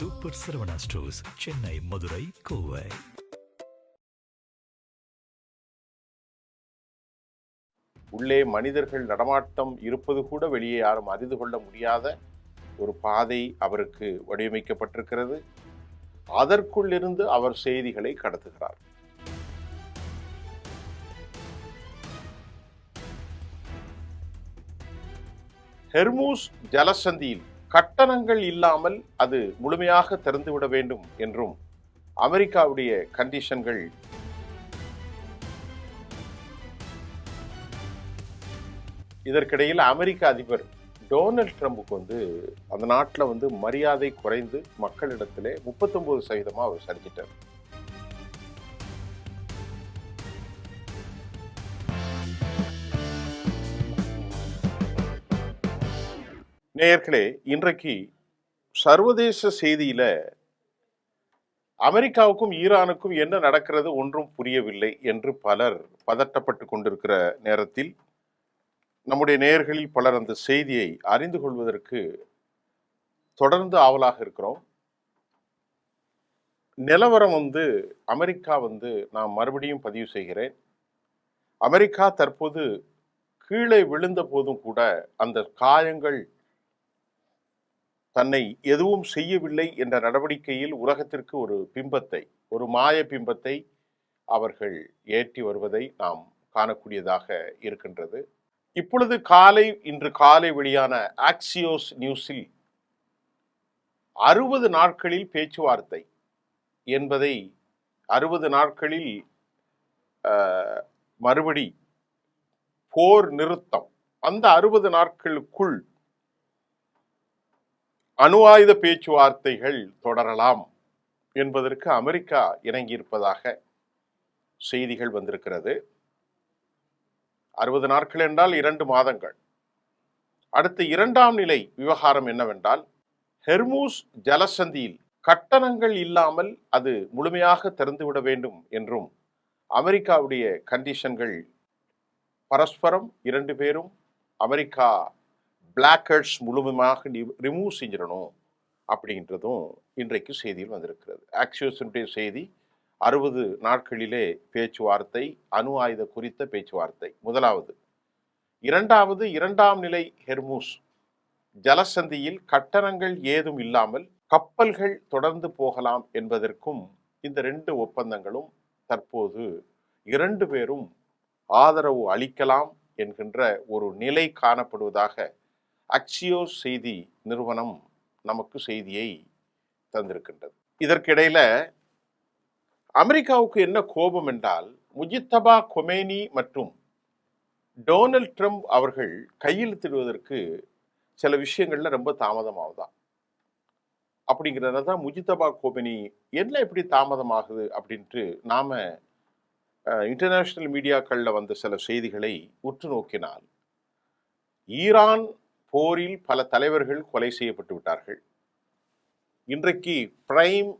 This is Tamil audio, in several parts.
Super Saravana stores, Chennai, Madurai, Kovai. உள்ளே மனிதர்கள் நடமாட்டம் இருப்பது கூட வெளியே யாரும் அறிந்து கொள்ள முடியாத ஒரு பாதை அவருக்கு வடிவமைக்கப்பட்டிருக்கிறது. அதற்குள்ளிருந்து அவர் செய்திகளை கடத்துகிறார். ஹெர்மூஸ் ஜலசந்தியில் கட்டணங்கள் இல்லாமல் அது முழுமையாக திறந்துவிட வேண்டும் என்றும் அமெரிக்காவுடைய கண்டிஷன்கள் இதற்கிடையில் அமெரிக்க அதிபர் டொனால்ட் ட்ரம்புக்கு அந்த நாட்டில் மரியாதை குறைந்து மக்களிடத்திலே 39% அவர் சரிஞ்சிட்டார். நேயர்களே, இன்றைக்கு சர்வதேச செய்தியில அமெரிக்காவுக்கும் ஈரானுக்கும் என்ன நடக்கிறது ஒன்றும் புரியவில்லை என்று பலர் பதட்டப்பட்டு கொண்டிருக்கிற நேரத்தில் நம்முடைய நேயர்களில் பலர் அந்த செய்தியை அறிந்து கொள்வதற்கு தொடர்ந்து ஆவலாக இருக்கிறோம். நிலவரம் அமெரிக்கா நான் மறுபடியும் பதிவு செய்கிறேன். அமெரிக்கா தற்போது கீழே விழுந்த போதும் கூட அந்த காயங்கள் தன்னை எதுவும் செய்யவில்லை என்ற நடவடிக்கையில் உலகத்திற்கு ஒரு பிம்பத்தை, ஒரு மாய பிம்பத்தை அவர்கள் ஏற்றி வருவதை நாம் காணக்கூடியதாக இருக்கின்றது. இப்பொழுது இன்று காலை வெளியான ஆக்சியோஸ் நியூஸில் 60 நாட்களில் பேச்சுவார்த்தை என்பதை, 60 நாட்களில் மறுபடி போர் நிறுத்தம், அந்த 60 நாட்களுக்குள் அணு ஆயுத பேச்சுவார்த்தைகள் தொடரலாம் என்பதற்கு அமெரிக்கா இணங்கியிருப்பதாக செய்திகள் வந்திருக்கிறது. 60 நாட்கள் என்றால் 2 மாதங்கள். அடுத்து 2ஆம் நிலை விவகாரம் என்னவென்றால், ஹெர்மூஸ் ஜலசந்தியில் கட்டணங்கள் இல்லாமல் அது முழுமையாக திறந்துவிட வேண்டும் என்றும் அமெரிக்காவுடைய கண்டிஷன்கள் பரஸ்பரம் 2 பேரும் அமெரிக்கா பிளாக்கர்ஸ் முழுமையாக ரிமூவ் செஞ்சிடணும் அப்படின்றதும் இன்றைக்கு செய்தியில் வந்திருக்கிறது. ஆக்சியோஸினுடைய செய்தி 60 நாட்களிலே பேச்சுவார்த்தை, அணு ஆயுத குறித்த பேச்சுவார்த்தை முதலாவது. இரண்டாவது, 2ஆம் நிலை ஹெர்மூஸ் ஜலசந்தியில் கட்டணங்கள் ஏதும் இல்லாமல் கப்பல்கள் தொடர்ந்து போகலாம் என்பதற்கும் இந்த 2 ஒப்பந்தங்களும் தற்போது 2 பேரும் ஆதரவு அளிக்கலாம் என்கின்ற ஒரு நிலை காணப்படுவதாக அக்சியோஸ் செய்தி நிறுவனம் நமக்கு செய்தியை தந்திருக்கின்றது. இதற்கிடையில அமெரிக்காவுக்கு என்ன கோபம் என்றால், முஜித்தபா கொமேனி மற்றும் டொனால்ட் ட்ரம்ப் அவர்கள் கையெழுத்திடுவதற்கு சில விஷயங்கள்ல ரொம்ப தாமதமாகுதான். அப்படிங்கிறத தான் முஜித்தபா கொமேனி என்ன எப்படி தாமதமாகுது அப்படின்ட்டு நாம இன்டர்நேஷனல் மீடியாக்களில் வந்த சில செய்திகளை உற்று நோக்கினால், ஈரான் போரில் பல தலைவர்கள் கொலை செய்யப்பட்டு விட்டார்கள். இன்றைக்கு பிரைம்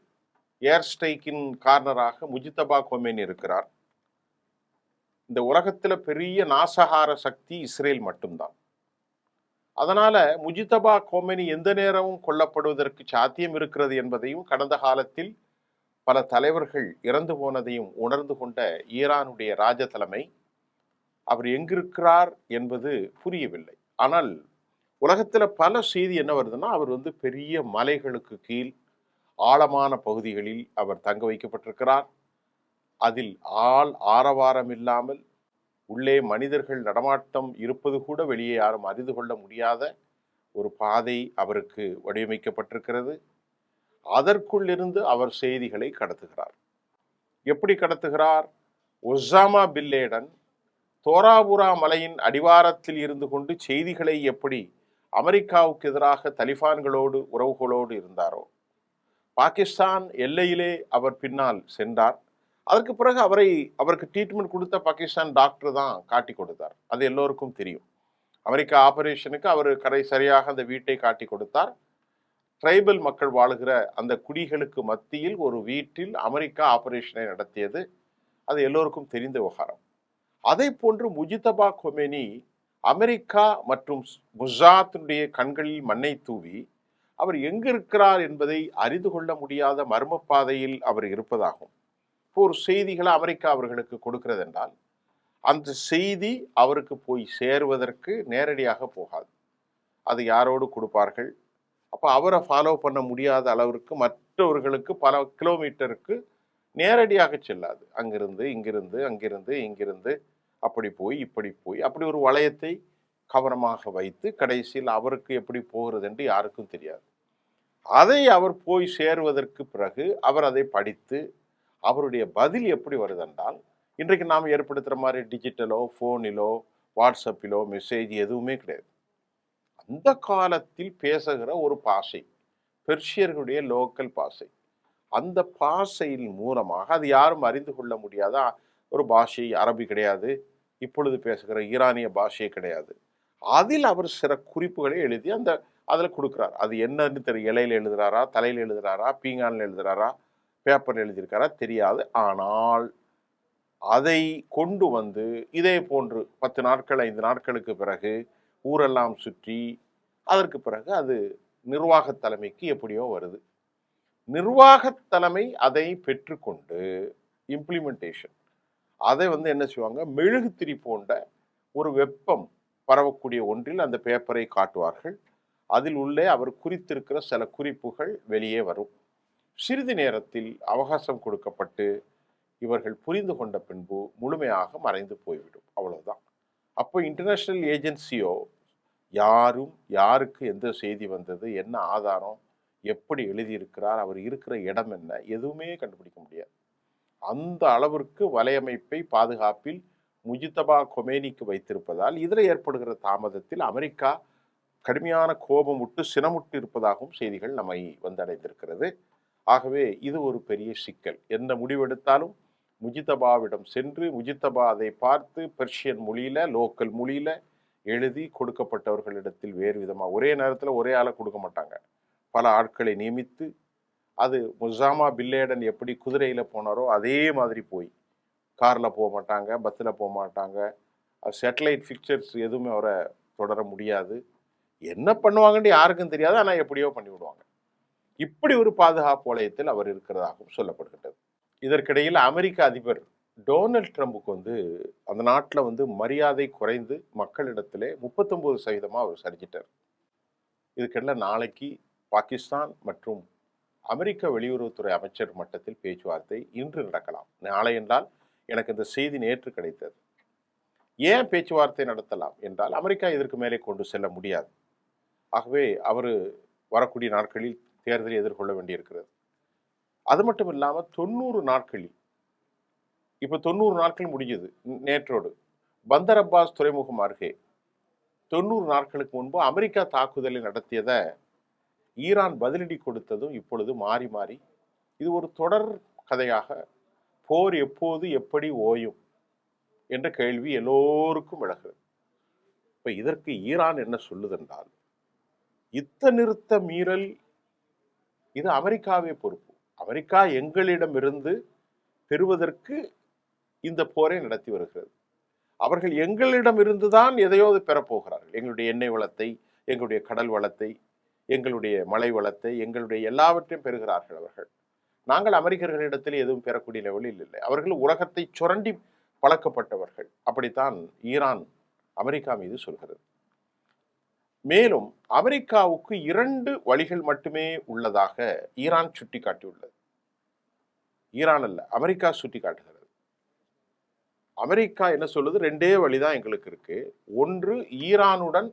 ஏர் ஸ்ட்ரைக்கின் காரணராக முஜித்தபா கொமேனி இருக்கிறார். இந்த உலகத்தில் பெரிய நாசகார சக்தி இஸ்ரேல் மட்டும்தான். அதனால முஜித்தபா கொமேனி எந்த நேரமும் கொல்லப்படுவதற்கு சாத்தியம் இருக்கிறது என்பதையும், கடந்த காலத்தில் பல தலைவர்கள் இறந்து போனதையும் உணர்ந்து கொண்ட ஈரானுடைய ராஜ தலைமை அவர் எங்கிருக்கிறார் என்பது புரியவில்லை. ஆனால் உலகத்தில் பல செய்தி என்ன வருதுன்னா, அவர் பெரிய மலைகளுக்கு கீழ் ஆழமான பகுதிகளில் அவர் தங்க வைக்கப்பட்டிருக்கிறார். அதில் ஆரவாரம் இல்லாமல் உள்ளே மனிதர்கள் நடமாட்டம் இருப்பது கூட வெளியே யாரும் அறிந்து கொள்ள முடியாத ஒரு பாதை அவருக்கு வடிவமைக்கப்பட்டிருக்கிறது. அதற்குள்ளிருந்து அவர் செய்திகளை கடத்துகிறார். எப்படி கடத்துகிறார்? ஒசாமா பின் லேடன் தோராபுரா மலையின் அடிவாரத்தில் இருந்து கொண்டு செய்திகளை எப்படி அமெரிக்காவுக்கு எதிராக தலிபான்களோடு உறவுகளோடு இருந்தாரோ, பாகிஸ்தான் எல்லையிலே அவர் பின்னால் சென்றார். அதற்கு பிறகு அவருக்கு ட்ரீட்மெண்ட் கொடுத்த பாகிஸ்தான் டாக்டர் தான் காட்டி கொடுத்தார். அது எல்லோருக்கும் தெரியும். அமெரிக்கா ஆபரேஷனுக்கு அவர் சரியாக அந்த வீட்டை காட்டி கொடுத்தார். ட்ரைபல் மக்கள் வாழுகிற அந்த குடிகளுக்கு மத்தியில் ஒரு வீட்டில் அமெரிக்கா ஆபரேஷனை நடத்தியது. அது எல்லோருக்கும் தெரிந்த விவகாரம். அதை போன்று முஜித்தபா கொமேனி அமெரிக்கா மற்றும் முசாத்தினுடைய கண்களில் மண்ணை தூவி அவர் எங்கு இருக்கிறார் என்பதை அறிந்து கொள்ள முடியாத மர்ம பாதையில் அவர் இருப்பதாகும். இப்போ ஒரு செய்திகளை அமெரிக்கா அவர்களுக்கு கொடுக்கிறது என்றால் அந்த செய்தி அவருக்கு போய் சேருவதற்கு நேரடியாக போகாது. அது யாரோடு கொடுப்பார்கள்? அப்போ அவரை ஃபாலோ பண்ண முடியாத அளவிற்கு மற்றவர்களுக்கு பல கிலோமீட்டருக்கு நேரடியாக செல்லாது. அங்கிருந்து இங்கிருந்து அங்கிருந்து இங்கிருந்து அப்படி போய் இப்படி போய் அப்படி ஒரு வளையத்தை கவனமாக வைத்து கடைசியில் அவருக்கு எப்படி போகிறது என்று யாருக்கும் தெரியாது. அதை அவர் போய் சேருவதற்கு பிறகு அவர் அதை படித்து அவருடைய பதில் எப்படி வருதென்றால், இன்றைக்கு நாம் ஏற்படுத்துகிற மாதிரி டிஜிட்டலோ ஃபோனிலோ வாட்ஸ்அப்பிலோ மெசேஜ் எதுவுமே கிடையாது. அந்த காலத்தில் பேசுகிற ஒரு பாஷை, பெர்ஷியர்களுடைய லோக்கல் பாஷை. அந்த பாஷையின் மூலமாக அது யாரும் அறிந்து கொள்ள முடியாத ஒரு பாஷை. அரபி கிடையாது, இப்பொழுது பேசுகிற ஈரானிய பாஷை கிடையாது. அதில் அவர் சில குறிப்புகளை எழுதி அதில் கொடுக்குறார். அது என்னன்னு தெரியும். இலையில் எழுதுறாரா, தலையில் எழுதுறாரா, பீங்கானில் எழுதுறாரா, பேப்பர் எழுதியிருக்காரா தெரியாது. ஆனால் அதை கொண்டு வந்து இதே போன்று 10 நாட்கள் 5 நாட்களுக்கு பிறகு ஊரெல்லாம் சுற்றி அதற்கு பிறகு அது நிர்வாக தலைமைக்கு எப்படியோ வருது. நிர்வாக தலைமை அதை பெற்றுக்கொண்டு இம்ப்ளிமெண்டேஷன் அதை என்ன செய்வாங்க, மெழுகுத்திரி போன்ற ஒரு வெப்பம் பரவக்கூடிய ஒன்றில் அந்த பேப்பரை காட்டுவார்கள். அதில் உள்ளே அவர் குறித்திருக்கிற சில குறிப்புகள் வெளியே வரும். சிறிது நேரத்தில் அவகாசம் கொடுக்கப்பட்டு இவர்கள் புரிந்து கொண்ட பின்பு முழுமையாக மறைந்து போய்விடும். அவ்வளவுதான். அப்போ இன்டர்நேஷனல் ஏஜென்சியோ யாரும் யாருக்கு எந்த செய்தி வந்தது, என்ன ஆதாரம், எப்படி எழுதியிருக்கிறார், அவர் இருக்கிற இடம் என்ன, எதுவுமே கண்டுபிடிக்க முடியாது. அந்த அளவிற்கு வலையமைப்பை பாதுகாப்பில் முஜித்தபா கொமேனிக்கு வைத்திருப்பதால் இதில் ஏற்படுகிற தாமதத்தில் அமெரிக்கா கடுமையான கோபமுட்டு சினமுட்டு இருப்பதாகவும் செய்திகள் நம்மை வந்தடைந்திருக்கிறது. ஆகவே இது ஒரு பெரிய சிக்கல். எந்த முடிவெடுத்தாலும் முஜித்தபாவிடம் சென்று முஜித்தபா அதை பார்த்து பெர்ஷியன் மொழியில லோக்கல் மொழியில எழுதி கொடுக்கப்பட்டவர்களிடத்தில் வேறு விதமாக ஒரே நேரத்தில் ஒரே ஆளை கொடுக்க மாட்டாங்க. பல ஆட்களை நியமித்து அது முசாமா பில்லேடன் எப்படி குதிரையில் போனாரோ அதே மாதிரி போய் காரில் போக மாட்டாங்க, பஸ்ஸில் போக மாட்டாங்க. சேட்டலைட் பிக்சர்ஸ் எதுவுமே அவரை தொடர முடியாது. என்ன பண்ணுவாங்கன்னு யாருக்கும் தெரியாது, ஆனால் எப்படியோ பண்ணி விடுவாங்க. இப்படி ஒரு பாதுகாப்பு வளையத்தில் அவர் இருக்கிறதாகவும் சொல்லப்படுகின்றது. இதற்கிடையில் அமெரிக்க அதிபர் டொனால்ட் ட்ரம்புக்கு அந்த நாட்டில் மரியாதை குறைந்து மக்களிடத்திலே 39% அவர் சரிஞ்சிட்டார். இதுக்கெல்லாம் நாளைக்கு பாகிஸ்தான் மற்றும் அமெரிக்க வெளியுறவுத்துறை அமைச்சர் மட்டத்தில் பேச்சுவார்த்தை இன்று நடக்கலாம். நாளை என்றால் எனக்கு இந்த செய்தி நேற்று கிடைத்தது. ஏன் பேச்சுவார்த்தை நடத்தலாம் என்றால் அமெரிக்கா இதற்கு மேலே கொண்டு செல்ல முடியாது. ஆகவே அவர் வரக்கூடிய நாட்களில் தேர்தலை எதிர்கொள்ள வேண்டியிருக்கிறது. அது மட்டும் இல்லாமல் 90 நாட்களில் இப்போ 90 நாட்கள் முடிஞ்சது நேற்றோடு. பந்தர் அப்பாஸ் துறைமுகம் அருகே 90 நாட்களுக்கு முன்பு அமெரிக்கா தாக்குதலை நடத்தியதை ஈரான் பதிலடி கொடுத்ததும் இப்பொழுது மாறி மாறி இது ஒரு தொடர் கதையாக போர் எப்போது எப்படி ஓயும் என்ற கேள்வி எல்லோருக்கும் விலகுது. இப்போ இதற்கு ஈரான் என்ன சொல்லுதென்றால், யுத்த நிறுத்த மீறல் இது அமெரிக்காவே பொறுப்பு. அமெரிக்கா எங்களிடமிருந்து பெறுவதற்கு இந்த போரை நடத்தி வருகிறது. அவர்கள் எங்களிடமிருந்து தான் எதையோ பெறப்போகிறார்கள். எங்களுடைய எண்ணெய் வளத்தை, எங்களுடைய கடல் வளத்தை, எங்களுடைய மலை வளத்தை, எங்களுடைய எல்லாவற்றையும் பெறுகிறார்கள் அவர்கள். நாங்கள் அமெரிக்கர்களிடத்தில் எதுவும் பெறக்கூடிய லெவலில் இல்லை. அவர்கள் உலகத்தை சுரண்டி பழக்கப்பட்டவர்கள். அப்படித்தான் ஈரான் அமெரிக்கா மீது சொல்கிறது. மேலும் அமெரிக்காவுக்கு 2 வழிகள் மட்டுமே உள்ளதாக ஈரான் சுட்டி காட்டியுள்ளது. ஈரான் அல்ல, அமெரிக்கா சுட்டி காட்டுகிறது. அமெரிக்கா என்ன சொல்லுது, 2 வழிதான் எங்களுக்கு இருக்கு. ஒன்று, ஈரானுடன்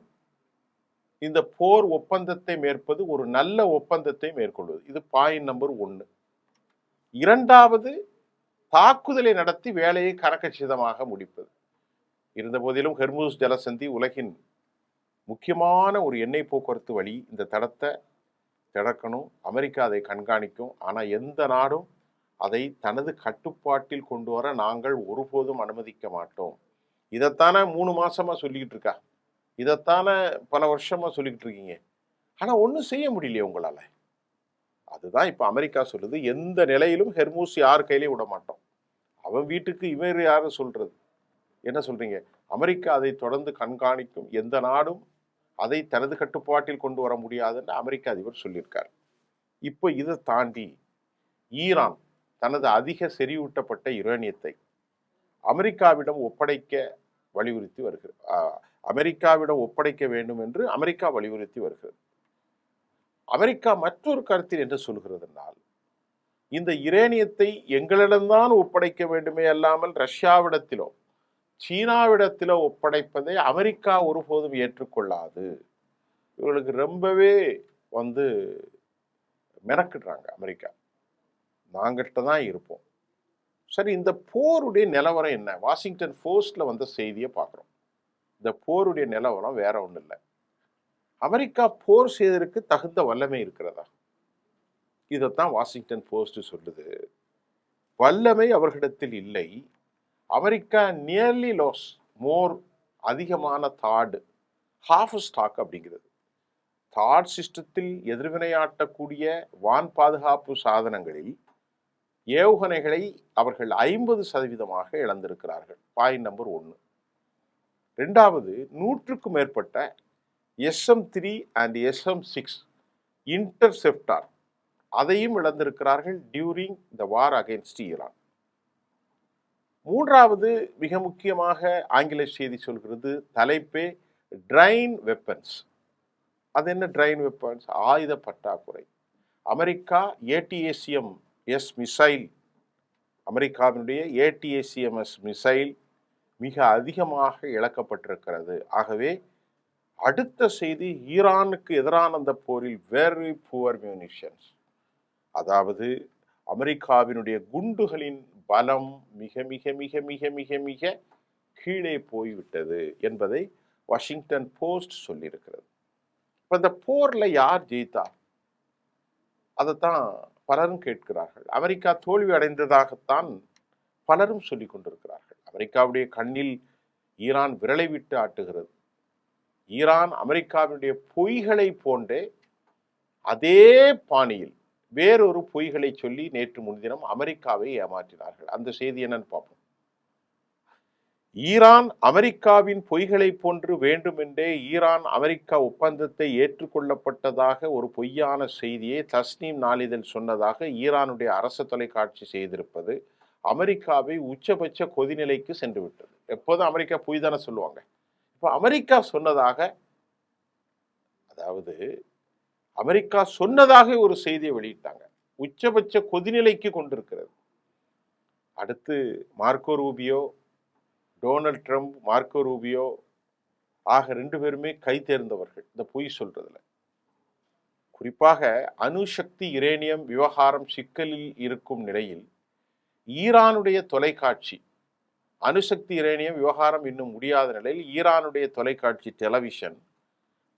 இந்த போர் ஒப்பந்தத்தை மேற்பது, ஒரு நல்ல ஒப்பந்தத்தை மேற்கொள்வது. இது பாயிண்ட் நம்பர் 1. இரண்டாவது, தாக்குதலை நடத்தி வேலையை கரக்கச்சிதமாக முடிப்பது. இருந்த போதிலும் ஹெர்முஸ் ஜலசந்தி உலகின் முக்கியமான ஒரு எண்ணெய் போக்குவரத்து வழி. இந்த தடத்தை திறக்கணும், அமெரிக்கா அதை கண்காணிக்கும். ஆனால் எந்த நாடும் அதை தனது கட்டுப்பாட்டில் கொண்டு வர நாங்கள் ஒருபோதும் அனுமதிக்க மாட்டோம். இதைத்தானே 3 மாசமா சொல்லிக்கிட்டு இருக்கா, இதைத்தானே பல வருஷமா சொல்லிக்கிட்டு இருக்கீங்க. ஆனால் ஒன்றும் செய்ய முடியலையே உங்களால். அதுதான் இப்போ அமெரிக்கா சொல்லுது, எந்த நிலையிலும் ஹெர்முஸ் யார் கையிலையும் விட மாட்டோம். அவன் வீட்டுக்கு இவர் யாரும் சொல்றது என்ன சொல்றீங்க? அமெரிக்கா அதை தொடர்ந்து கண்காணிக்கும். எந்த நாடும் அதை தனது கட்டுப்பாட்டில் கொண்டு வர முடியாதுன்னு அமெரிக்க அதிபர் சொல்லியிருக்கார். இப்போ இதை தாண்டி ஈரான் தனது அதிக செறிவூட்டப்பட்ட யுரேனியத்தை அமெரிக்காவிடம் ஒப்படைக்க வலியுறுத்தி வருகிறது. அமெரிக்காவிடம் ஒப்படைக்க வேண்டும் என்று அமெரிக்கா வலியுறுத்தி வருகிறது. அமெரிக்கா மற்றொரு கருத்தில் என்ன சொல்கிறது என்றால், இந்த யுரேனியத்தை எங்களிடம்தான் ஒப்படைக்க வேண்டுமே அல்லாமல் ரஷ்யாவிடத்திலோ சீனாவிடத்திலோ ஒப்படைப்பதை அமெரிக்கா ஒருபோதும் ஏற்றுக்கொள்ளாது. இவர்களுக்கு ரொம்பவே மெனக்கிடுறாங்க அமெரிக்கா. நாங்கிட்ட தான் இருப்போம். சரி, இந்த போருடைய நிலவரம் என்ன? வாஷிங்டன் போஸ்ட்ல வந்த செய்தியை பார்க்குறோம். இந்த போருடைய நிலவரம் வேற ஒன்றும் இல்லை. அமெரிக்கா போர் செய்வதற்கு தகுந்த வல்லமை இருக்கிறதா? இதைத்தான் வாஷிங்டன் போஸ்ட் சொல்லுது. வல்லமை அவர்களிடத்தில் இல்லை. அமெரிக்கா நியர்லி லாஸ் மோர், அதிகமான தாடு, ஹாஃப் ஸ்டாக் அப்படிங்கிறது. தாட் சிஸ்டத்தில் எதிர்வினையாட்டக்கூடிய வான் பாதுகாப்பு சாதனங்களில் ஏவுகணைகளை அவர்கள் 50% இழந்திருக்கிறார்கள். Point number 1. ரெண்டாவது, 100க்கும் மேற்பட்ட SM-3 அண்ட் SM-6 இன்டர்செப்டார் அதையும் இழந்திருக்கிறார்கள் during the war against Iran. மூன்றாவது, மிக முக்கியமாக ஆங்கில செய்தி சொல்கிறது, தலைப்பே ட்ரைன் வெப்பன்ஸ். அது என்ன ட்ரைன் வெப்பன்ஸ்? ஆயுத பற்றாக்குறை. அமெரிக்கா ATACMS மிசைல், அமெரிக்காவினுடைய ATACMS மிசைல் மிக அதிகமாக இழக்கப்பட்டிருக்கிறது. ஆகவே அடுத்த செய்தி, ஈரானுக்கு எதிரான அந்த போரில் வெரி புவர் மியூனிஷன்ஸ், அதாவது அமெரிக்காவினுடைய குண்டுகளின் பலம் மிக மிக மிக மிக மிக மிக கீழே போய்விட்டது என்பதை வாஷிங்டன் போஸ்ட் சொல்லியிருக்கிறது. இப்போ இந்த போர்ல யார் ஜெயித்தா? அதைத்தான் பலரும் கேட்கிறார்கள். அமெரிக்கா தோல்வி அடைந்ததாகத்தான் பலரும் சொல்லிக் கொண்டிருக்கிறார்கள். அமெரிக்காவுடைய கண்ணில் ஈரான் விரலை விட்டு ஆட்டுகிறது. ஈரான் அமெரிக்காவினுடைய பொய்களை போன்றே அதே பாணியில் வேறொரு பொய்களை சொல்லி நேற்று முன்தினம் அமெரிக்காவை ஏமாற்றினார்கள். அந்த செய்தி என்னன்னு பார்ப்போம். ஈரான் அமெரிக்காவின் பொய்களை போன்று வேண்டுமென்றே ஈரான் அமெரிக்கா ஒப்பந்தத்தை ஏற்றுக்கொள்ளப்பட்டதாக ஒரு பொய்யான செய்தியை தஸ்னீம் நாளிதழ் சொன்னதாக ஈரானுடைய அரசு தொலைக்காட்சி செய்திருப்பது அமெரிக்காவை உச்சபட்ச கொதிநிலைக்கு சென்று விட்டது. எப்போதும் அமெரிக்கா பொய் தானே சொல்லுவாங்க. இப்போ அமெரிக்கா சொன்னதாக, அதாவது அமெரிக்கா சொன்னதாக ஒரு செய்தியை வெளியிட்டாங்க. உச்சபட்ச கொதிநிலைக்கு கொண்டிருக்கிறது. அடுத்து Marco Rubio, Donald Trump, Marco Rubio ஆக 2 பேருமே கை தேர்ந்தவர்கள் இந்த பொய் சொல்றதுல. குறிப்பாக அணுசக்தி யுரேனியம் விவகாரம் சிக்கலில் இருக்கும் நிலையில் ஈரானுடைய தொலைக்காட்சி, அணுசக்தி யுரேனியம் விவகாரம் இன்னும் முடியாத நிலையில் ஈரானுடைய தொலைக்காட்சி டெலிவிஷன்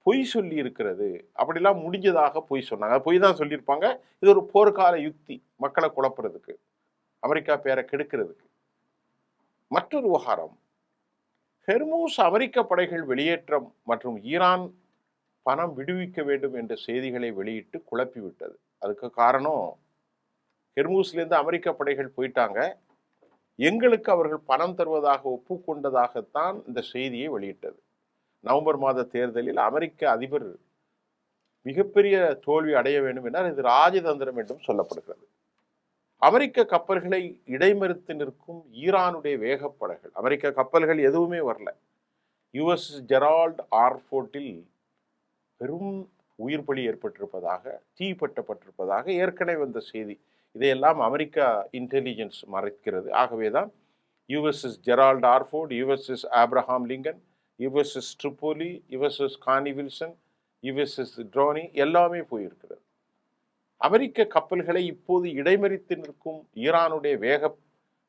பொய் சொல்லி இருக்கிறது. அப்படிலாம் முடிஞ்சதாக பொய் சொன்னாங்க. பொய் தான் சொல்லியிருப்பாங்க. இது ஒரு போர்க்கால யுக்தி, மக்களை குழப்புறதுக்கு, அமெரிக்கா பேரை கெடுக்கிறதுக்கு. மற்றொரு விவகாரம், ஹெர்மூஸ் அமெரிக்க படைகள் வெளியேற்றம் மற்றும் ஈரான் பணம் விடுவிக்க வேண்டும் என்ற செய்திகளை வெளியிட்டு குழப்பிவிட்டது. அதுக்கு காரணம், ஹெர்மூஸ்லேருந்து அமெரிக்க படைகள் போயிட்டாங்க, எங்களுக்கு அவர்கள் பணம் தருவதாக ஒப்புக்கொண்டதாகத்தான் இந்த செய்தியை வெளியிட்டது. நவம்பர் மாத தேர்தலில் அமெரிக்க அதிபர் மிகப்பெரிய தோல்வி அடைய வேண்டும் என்றால் இது ராஜதந்திரம் என்றும் சொல்லப்படுகிறது. அமெரிக்க கப்பல்களை இடைமறித்து நிற்கும் ஈரானுடைய வேகப்படைகள், அமெரிக்க கப்பல்கள் எதுவுமே வரல. US ஜெரால்ட் ஆர்ஃபோர்ட்டில் பெரும் உயிர் பலி ஏற்பட்டிருப்பதாக, தீப்பற்றப்பட்டிருப்பதாக ஏற்கனவே வந்த செய்தி. இதையெல்லாம் அமெரிக்கா இன்டெலிஜென்ஸ் மறைக்கிறது. ஆகவேதான் USS Gerald R Ford, USS Abraham Lincoln, USS Tripoli, USS Carl Vinson, USS ட்ரோனி எல்லாமே போயிருக்கிறது. அமெரிக்க கப்பல்களை இப்போது இடைமறித்து நிற்கும் ஈரானுடைய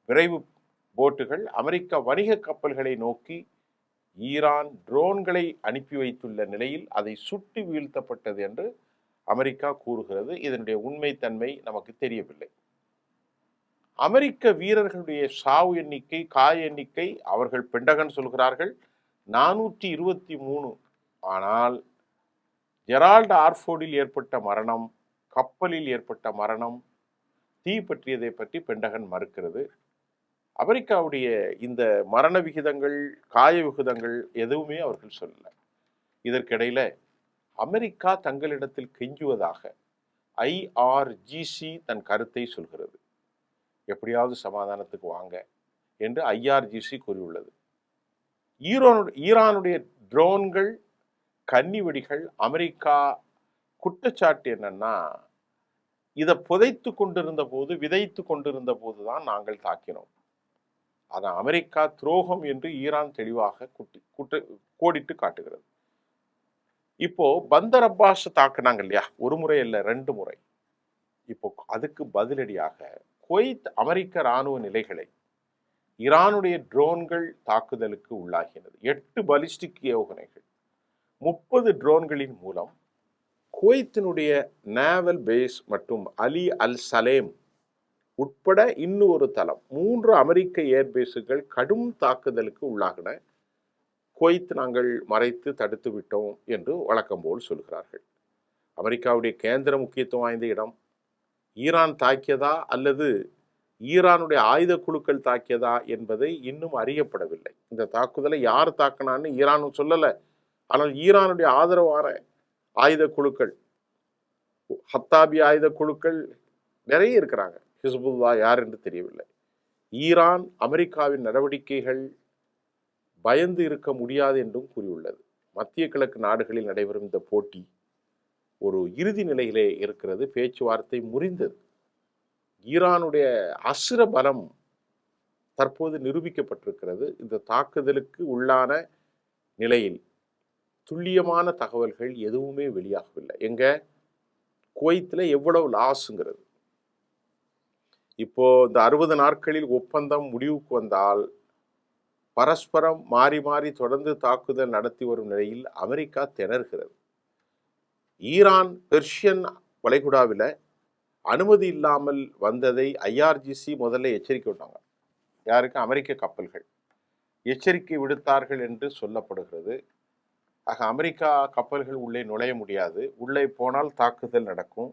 விரைவு போட்டுகள் அமெரிக்க வணிக கப்பல்களை நோக்கி ஈரான் ட்ரோன்களை அனுப்பி வைத்துள்ள நிலையில் அதை சுட்டு வீழ்த்தப்பட்டது என்று அமெரிக்கா கூறுகிறது. இதனுடைய உண்மைத்தன்மை நமக்கு தெரியவில்லை. அமெரிக்க வீரர்களுடைய சாவு எண்ணிக்கை, காய எண்ணிக்கை அவர்கள் பெண்டகன் சொல்கிறார்கள் 423. ஆனால் ஜெரால்ட் ஆர்ஃபோர்டில் ஏற்பட்ட மரணம், கப்பலில் ஏற்பட்ட மரணம், தீ பற்றியதை பற்றி பெண்டகன் மறுக்கிறது. அமெரிக்காவுடைய இந்த மரண விகிதங்கள், காய விகிதங்கள் எதுவுமே அவர்கள் சொல்லல. இதற்கிடையில அமெரிக்கா தங்களிடத்தில் கெஞ்சுவதாக ஐஆர்ஜிசி தன் கருத்தை சொல்கிறது. எப்படியாவது சமாதானத்துக்கு வாங்க என்று ஐஆர்ஜிசி கூறியுள்ளது. ஈரானுடைய ட்ரோன்கள், கன்னி வெடிகள், அமெரிக்கா குற்றச்சாட்டு என்னன்னா, இதை புதைத்து கொண்டிருந்த போது, விதைத்து கொண்டிருந்த போதுதான் நாங்கள் தாக்கினோம். அதை அமெரிக்கா துரோகம் என்று ஈரான் தெளிவாக கோடிட்டு காட்டுகிறது. இப்போ பந்தர் அப்பாஸ் தாக்குனாங்க இல்லையா, ஒரு முறை இல்லை 2 முறை. இப்போ அதுக்கு பதிலடியாக குவைத் அமெரிக்க இராணுவ நிலைகளை ஈரானுடைய ட்ரோன்கள் தாக்குதலுக்கு உள்ளாகினது. 8 பலிஸ்டிக் ஏவுகணைகள், 30 ட்ரோன்களின் மூலம் குவைத்தினுடைய நேவல் பேஸ் மற்றும் அலி அல் சலேம் உட்பட இன்னொரு தளம், 3 அமெரிக்க ஏர்பேஸுகள் கடும் தாக்குதலுக்கு உள்ளாகின. குவைத் நாங்கள் மறைத்து தடுத்து விட்டோம் என்று வழக்கம் போல் சொல்கிறார்கள். அமெரிக்காவுடைய கேந்திர முக்கியத்துவம் வாய்ந்த இடம் ஈரான் தாக்கியதா அல்லது ஈரானுடைய ஆயுத குழுக்கள் தாக்கியதா என்பதை இன்னும் அறியப்படவில்லை. இந்த தாக்குதலை யார் தாக்கினான்னு ஈரானும் சொல்லலை. ஆனால் ஈரானுடைய ஆதரவான ஆயுத குழுக்கள், ஹத்தாபி ஆயுத குழுக்கள் நிறைய இருக்கிறாங்க. ஹிஸ்புல்லா யார் என்று தெரியவில்லை. ஈரான் அமெரிக்காவின் நடவடிக்கைகள் பயந்து இருக்க முடியாது என்றும் கூறியுள்ளது. மத்திய கிழக்கு நாடுகளில் நடைபெறும் இந்த போட்டி ஒரு இறுதி நிலையிலே இருக்கிறது. பேச்சுவார்த்தை முறிந்தது. ஈரானுடைய அசுர பலம் தற்போது நிரூபிக்கப்பட்டிருக்கிறது. இந்த தாக்குதலுக்கு உள்ளான நிலையில் துல்லியமான தகவல்கள் எதுவுமே வெளியாகவில்லை. எங்க குவைத்தில் எவ்வளவு லாஸுங்கிறது. இப்போ இந்த 60 நாட்களில் ஒப்பந்தம் முடிவுக்கு வந்தால் பரஸ்பரம் மாறி மாறி தொடர்ந்து தாக்குதல் நடத்தி வரும் நிலையில் அமெரிக்கா திணறுகிறது. ஈரான் பெர்ஷியன் வளைகுடாவில் அனுமதி இல்லாமல் வந்ததை ஐஆர்ஜிசி முதல்ல எச்சரிக்கை விட்டாங்க. யாருக்கு? அமெரிக்க கப்பல்கள் எச்சரிக்கை விடுத்தார்கள் என்று சொல்லப்படுகிறது. ஆக அமெரிக்கா கப்பல்கள் உள்ளே நுழைய முடியாது. உள்ளே போனால் தாக்குதல் நடக்கும்.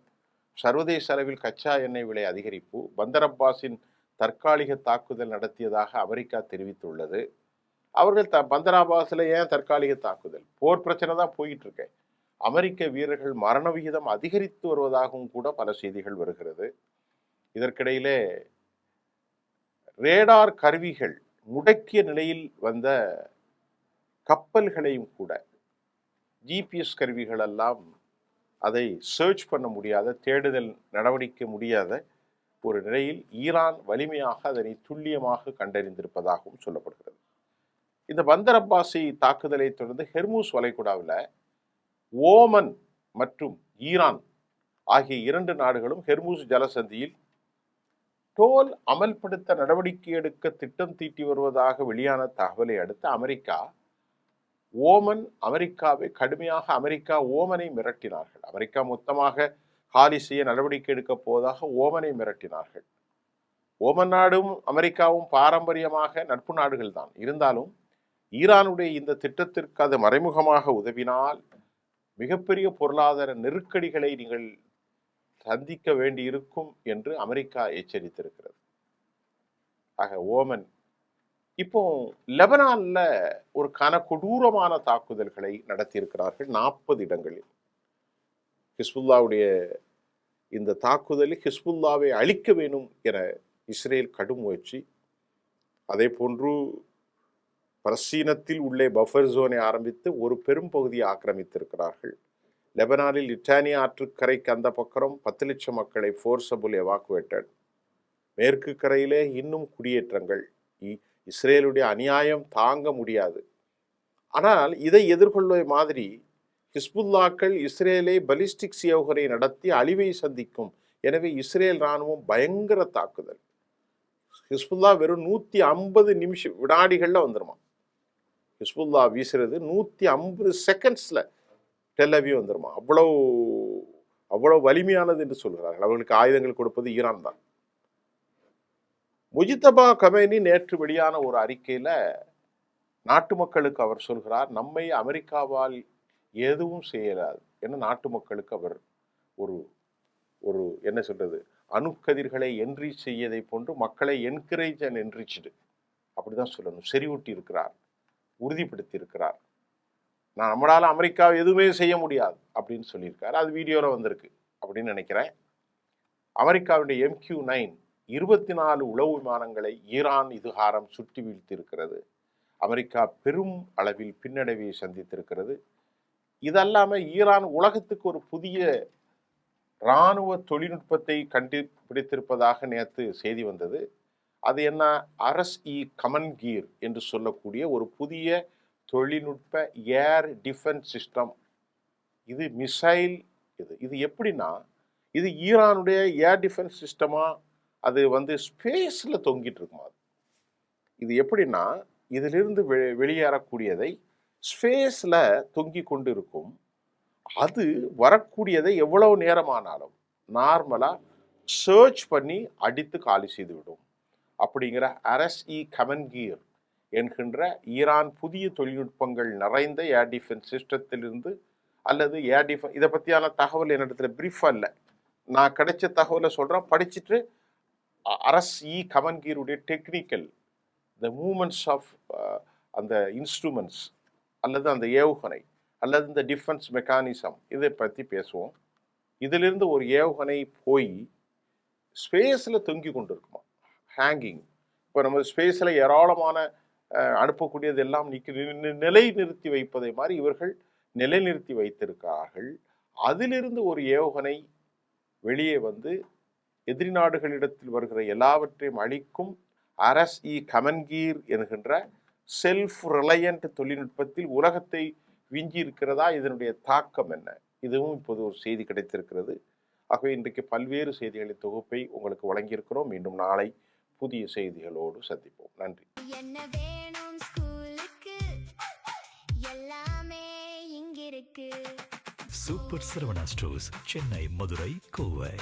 சர்வதேச அளவில் கச்சா எண்ணெய் விலை அதிகரிப்பு, பந்தர் அப்பாஸின் தற்காலிக தாக்குதல் நடத்தியதாக அமெரிக்கா தெரிவித்துள்ளது. அவர்கள் பந்தர் அப்பாஸில் ஏன் தற்காலிக தாக்குதல்? போர் பிரச்சனை தான் போயிட்டு இருக்கு. அமெரிக்க வீரர்கள் மரண விகிதம் அதிகரித்து வருவதாகவும் கூட பல செய்திகள் வருகிறது. இதற்கிடையிலே ரேடார் கருவிகள் முடக்கிய நிலையில் வந்த கப்பல்களையும் கூட, ஜிபிஎஸ் கருவிகள் எல்லாம் அதை சர்ச் பண்ண முடியாத, தேடுதல் நடவடிக்கை முடியாத ஒரு நிலையில் ஈரான் வலிமையாக அதனை துல்லியமாக கண்டறிந்திருப்பதாகவும் சொல்லப்படுகிறது. இந்த பந்தர் அப்பாசி தாக்குதலை தொடர்ந்து ஹெர்மூஸ் வளைகுடாவில் ஓமன் மற்றும் ஈரான் ஆகிய 2 நாடுகளும் ஹெர்மூஸ் ஜலசந்தியில் டோல் அமல்படுத்த நடவடிக்கை எடுக்க திட்டம் தீட்டி வருவதாக வெளியான தகவலை அடுத்து அமெரிக்கா அமெரிக்காவை கடுமையாக ஓமனை மிரட்டினார்கள். அமெரிக்கா மொத்தமாக காலி செய்ய நடவடிக்கை எடுக்க போவதாக ஓமனை மிரட்டினார்கள். ஓமன் நாடும் அமெரிக்காவும் பாரம்பரியமாக நட்பு நாடுகள் தான். இருந்தாலும் ஈரானுடைய இந்த திட்டத்திற்கு அது மறைமுகமாக உதவினால் மிகப்பெரிய பொருளாதார நெருக்கடிகளை நீங்கள் சந்திக்க வேண்டி இருக்கும் என்று அமெரிக்கா எச்சரித்திருக்கிறது. ஆக ஓமன் இப்போ லெபனான்ல ஒரு கொடூரமான தாக்குதல்களை நடத்தியிருக்கிறார்கள் 40 இடங்களில். ஹிஸ்புல்லாவுடைய இந்த தாக்குதலில் ஹிஸ்புல்லாவை அழிக்க வேணும் என இஸ்ரேல் கடும் முயற்சி. அதே போன்று பலஸ்தீனத்தில் உள்ளே பஃபர் ஜோனை ஆரம்பித்து ஒரு பெரும் பகுதியை ஆக்கிரமித்திருக்கிறார்கள். லெபனானில் லிட்டானியா ஆற்றுக்கரைக்கு அந்த பக்கம் 10 லட்சம் மக்களை ஃபோர்ஸபுல் எவாக்குவேட்டட். மேற்கு கரையிலே இன்னும் குடியேற்றங்கள். இஸ்ரேலுடைய அநியாயம் தாங்க முடியாது. ஆனால் இதை எதிர்கொள்வது மாதிரி ஹிஸ்புல்லாக்கள் இஸ்ரேலை பலிஸ்டிக்ஸ் ஏவுகணை நடத்தி அழிவை சந்திக்கும். எனவே இஸ்ரேல் இராணுவம் பயங்கர தாக்குதல். ஹிஸ்புல்லா வெறும் 150 வினாடிகள்ல வந்துருமா. ஹிஸ்புல்லா வீசுறது 150 செகண்ட்ஸ்ல டெல்லவியும் வந்துருமா. அவ்வளவு வலிமையானது என்று சொல்கிறார்கள். அவர்களுக்கு ஆயுதங்கள் கொடுப்பது ஈரான் தான். முஜித்தபா கமேனி நேற்று வெளியான ஒரு அறிக்கையில நாட்டு மக்களுக்கு அவர் சொல்கிறார், நம்மை அமெரிக்காவால் எதுவும் செய்யலாது என நாட்டு மக்களுக்கு அவர் ஒரு என்ன சொல்றது, அணுக்கதிர்களை என்ரிச் செய்யதை போன்று மக்களை என்கரேஜ் அண்ட் என்ரிச்டு அப்படிதான் சொல்லணும், செறிவூட்டி இருக்கிறார், உறுதிப்படுத்தி இருக்கிறார். நம்மளால் அமெரிக்காவை எதுவுமே செய்ய முடியாது அப்படின்னு சொல்லியிருக்காரு. அது வீடியோவில் வந்திருக்கு அப்படின்னு நினைக்கிறேன். அமெரிக்காவுடைய MQ-9 24 உளவு விமானங்களை ஈரான் இதுகாரம் சுற்றி வீழ்த்தியிருக்கிறது. அமெரிக்கா பெரும் அளவில் பின்னடைவை சந்தித்திருக்கிறது. இதல்லாமல் ஈரான் உலகத்துக்கு ஒரு புதிய இராணுவ தொழில்நுட்பத்தை கண்டுபிடித்திருப்பதாக நேற்று செய்தி வந்தது. அது என்ன? RSE கமன்கீர் என்று சொல்லக்கூடிய ஒரு புதிய தொழில்நுட்ப ஏர் டிஃபென்ஸ் சிஸ்டம். இது மிசைல். இது எப்படின்னா, இது ஈரானுடைய ஏர் டிஃபென்ஸ் சிஸ்டமா? அது ஸ்பேஸில் தொங்கிட்டு இருக்குமா? இது எப்படின்னா, இதிலிருந்து வெளியேறக்கூடியதை ஸ்பேஸில் தொங்கி கொண்டு இருக்கும். அது வரக்கூடியதை எவ்வளவு நேரமானாலும் நார்மலாக சர்ச் பண்ணி அடித்து காலி செய்துவிடும். அப்படிங்கிற RSE கமன்கீர் என்கின்ற ஈரான் புதிய தொழில்நுட்பங்கள் நிறைந்த ஏர் டிஃபென்ஸ் சிஸ்டத்திலிருந்து அல்லது ஏர் டிஃபென்ஸ், இதை பற்றியான தகவல் என்னிடத்துல பிரீஃபாக இல்லை. நான் கிடைச்ச தகவலை சொல்கிறேன், படிச்சுட்டு RSE கமன்கீருடைய டெக்னிக்கல் த மூமெண்ட்ஸ் ஆஃப் அந்த இன்ஸ்ட்ருமெண்ட்ஸ் அல்லது அந்த ஏவுகணை அல்லது இந்த டிஃபென்ஸ் மெக்கானிசம் இதை பற்றி பேசுவோம். இதிலிருந்து ஒரு ஏவுகணை போய் ஸ்பேஸில் தொங்கி கொண்டு இருக்குமா, ஹேங்கிங். இப்போ நம்ம ஸ்பேஸில் ஏராளமான அனுப்பக்கூடியது எல்லாம் நிலை நிறுத்தி வைப்பதை மாதிரி இவர்கள் நிலைநிறுத்தி வைத்திருக்கிறார்கள். அதிலிருந்து ஒரு ஏவுகணை வெளியே எதிரி நாடுகளிடத்தில் வருகிற எல்லாவற்றையும் அழிக்கும் RSE கமன்கீர் என்கின்ற செல்ஃப் ரிலையன்ட் தொழில்நுட்பத்தில் உலகத்தை விஞ்சி இருக்கிறதா? இதனுடைய தாக்கம் என்ன? இதுவும் இப்போது ஒரு செய்தி கிடைத்திருக்கிறது. ஆகவே இன்றைக்கு பல்வேறு செய்திகளின் தொகுப்பை உங்களுக்கு வழங்கியிருக்கிறோம். மீண்டும் நாளை புதிய செய்திகளோடு சந்திப்போம். நன்றி. என்ன வேணும் ஸ்கூலுக்கு, எல்லாமே இங்கிருக்கு. Super Saravana stores, Chennai, Madurai, Kovai.